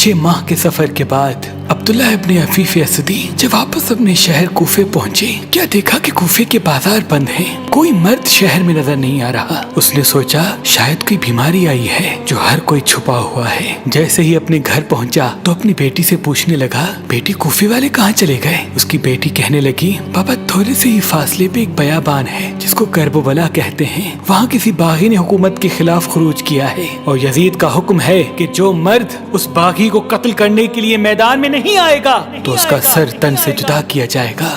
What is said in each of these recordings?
6 ماہ کے سفر کے بعد عبداللہ ابن عفیف اسدی جب واپس اپنے شہر کوفے پہنچے، کیا دیکھا کہ کوفے کے بازار بند ہیں، کوئی مرد شہر میں نظر نہیں آ رہا۔ اس نے سوچا شاید کوئی بیماری آئی ہے جو ہر کوئی چھپا ہوا ہے۔ جیسے ہی اپنے گھر پہنچا تو اپنی بیٹی سے پوچھنے لگا، بیٹی کوفے والے کہاں چلے گئے؟ اس کی بیٹی کہنے لگی، بابا تھوڑے سے ہی فاصلے پہ ایک بیابان ہے جس کو کربلا کہتے ہیں، وہاں کسی باغی نے حکومت کے خلاف خروج کیا ہے اور یزید کا حکم ہے کہ جو مرد اس باغی کو قتل کرنے کے لیے میدان میں نہیں آئے گا تو اس کا سر تن سے جدا کیا جائے گا۔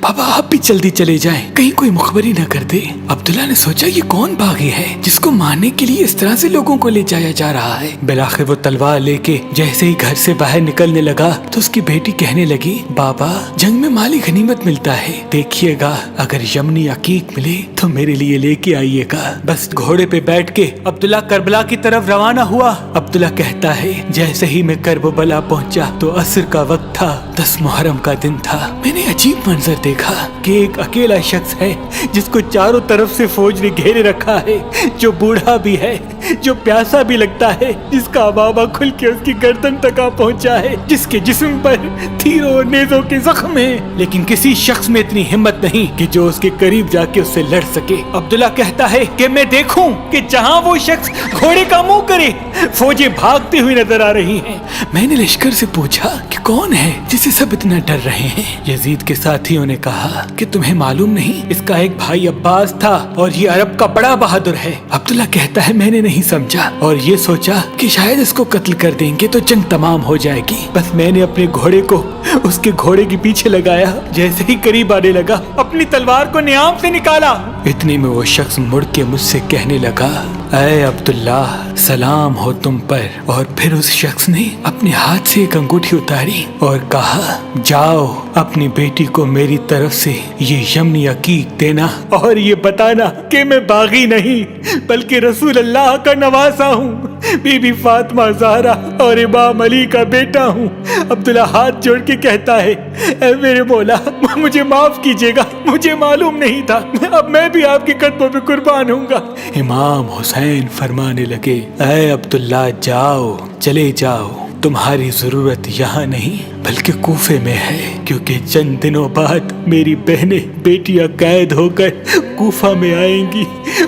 بابا آپ بھی جلدی چلے جائیں، کہیں کوئی مخبری نہ کر دے۔ عبداللہ نے سوچا یہ کون باغی ہے جس کو مارنے کے لیے اس طرح سے لوگوں کو لے جایا جا رہا ہے۔ بالآخر وہ تلوار لے کے جیسے ہی گھر سے باہر نکلنے لگا تو اس کی بیٹی کہنے لگی، بابا جنگ میں مالی غنیمت ملتا ہے، دیکھیے گا اگر یمنی عقیق ملے تو میرے لیے لے کے آئیے گا۔ بس گھوڑے پہ بیٹھ کے عبداللہ کربلا کی طرف روانہ ہوا۔ عبداللہ کہتا ہے جیسے ہی میں کربلا پہنچا تو عصر کا وقت تھا، 10 محرم کا دن تھا۔ میں نے عجیب منظر دیکھا کہ ایک اکیلا شخص ہے جس کو چاروں طرف سے فوج نے گھیرے رکھا ہے، جو بوڑھا بھی ہے، جو پیاسا بھی لگتا ہے، جس کا عبابہ کھل کے اس کی گردن تک آ پہنچا ہے، جس کے جسم پر تیروں اور نیزوں کے زخم ہیں، لیکن کسی شخص میں اتنی ہمت نہیں کہ جو اس کے قریب جا کے اس سے لڑ سکے۔ عبداللہ کہتا ہے کہ میں دیکھوں کہ جہاں وہ شخص گھوڑے کا منہ کرے فوجیں بھاگتی ہوئی نظر آ رہی ہیں۔ میں نے لشکر سے پوچھا کہ کون ہے جسے سب اتنا ڈر رہے ہیں؟ یزید کے ساتھیوں نے کہا کہ تمہیں معلوم نہیں، اس کا ایک بھائی عباس تھا اور یہ عرب کا بڑا بہادر ہے۔ عبداللہ کہتا ہے میں نے نہیں سمجھا اور یہ سوچا کہ شاید اس کو قتل کر دیں گے تو جنگ تمام ہو جائے گی۔ بس میں نے اپنے گھوڑے کو اس کے گھوڑے کے پیچھے لگایا، جیسے ہی قریب آنے لگا اپنی تلوار کو نیام سے نکالا۔ اتنے میں وہ شخص مڑ کے مجھ سے کہنے لگا، اے عبداللہ سلام ہو تم پر۔ اور پھر اس شخص نے اپنے ہاتھ سے ایک انگوٹھی اتاری اور کہا، جاؤ اپنی بیٹی کو میری طرف سے یہ یمنی عقیق دینا اور یہ بتانا کہ میں باغی نہیں بلکہ رسول اللہ کا نواسا ہوں، بی بی فاطمہ زہرا اور امام علی کا بیٹا ہوں۔ عبداللہ ہاتھ جوڑ کے کہتا ہے، اے میرے مولا مجھے معاف کیجیے گا، مجھے معلوم نہیں تھا، اب میں بھی آپ کے قدموں پہ قربان ہوں گا۔ امام حسین فرمانے لگے، اے عبداللہ جاؤ، چلے جاؤ، تمہاری ضرورت یہاں نہیں بلکہ کوفے میں ہے، کیونکہ چند دنوں بعد میری بہنیں بیٹیاں قید ہو کر کوفہ میں آئیں گی،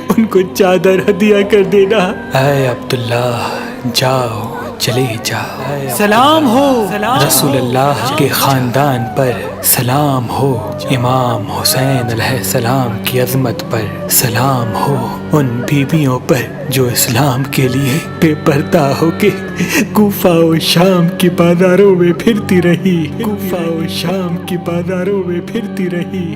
ان کو چادر ہدیہ کر دینا۔ اے عبداللہ جاؤ، چلے جاؤ۔ سلام ہو رسول اللہ کے خاندان پر، سلام ہو امام حسین علیہ السلام کی عظمت پر، سلام ہو ان بیویوں پر جو اسلام کے لیے بے پردہ ہو کے کوفہ و شام کی بازاروں میں پھرتی رہی، کوفہ و شام کی بازاروں میں پھرتی رہی۔